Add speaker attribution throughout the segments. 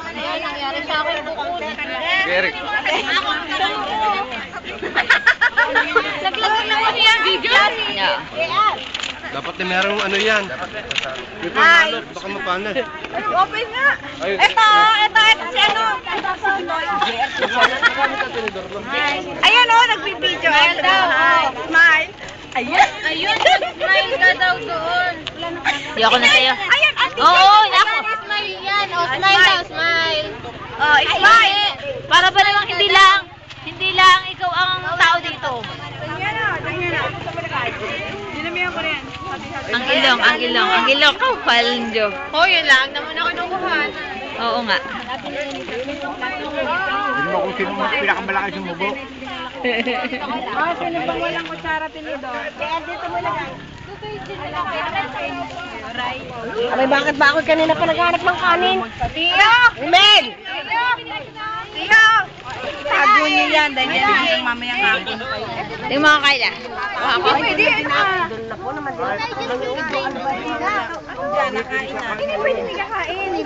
Speaker 1: Ayan, nangyari sa akin bukunin.
Speaker 2: Eric.
Speaker 1: Naglagay naman niya ang video.
Speaker 2: Dapat na merong ano yan. May panalo, baka mapano.
Speaker 1: Open nga. Ito si ano. Ayan o, nagbibideo. Smile daw. Smile. Ayan. Ayun, smile ka daw doon.
Speaker 3: Di ako na sa'yo.
Speaker 1: Ayan, ate.
Speaker 3: Oo, ako.
Speaker 1: Smile yan. O, smile daw, smile. Oh, smile.
Speaker 3: Para ba namang hindi lang ikaw ang tao dito.
Speaker 1: Dinamihan ko rin.
Speaker 3: Ang ilong. Kapal nyo.
Speaker 1: Oh, yun lang. Naman ako kinukuhan.
Speaker 3: Oo nga.
Speaker 2: Hindi mo kung sino mas pinakamalakas yung mubo.
Speaker 1: Sino bang walang kutsara tinido? Dito mo lagay.
Speaker 4: Abay, bakit ba ako kanina pa naghanap ng kanin?
Speaker 1: Tiyo!
Speaker 4: Mel!
Speaker 1: Tiyo! Tago niyo yan. Dahil yan ang mamayang hapon.
Speaker 3: Yung mga kaila.
Speaker 1: Pwede yan.
Speaker 4: Doon na po naman din.
Speaker 1: Hindi pwede niya kain.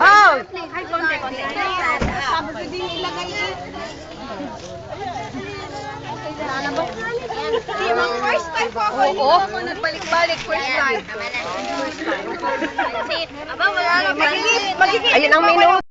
Speaker 4: Oh!
Speaker 1: Ay, konti. Tapos hindi nilagay eh. Yung first time po ako. Oo. Nagbalik-balik first time. Aba, wala lang.
Speaker 4: Ayun ang menu.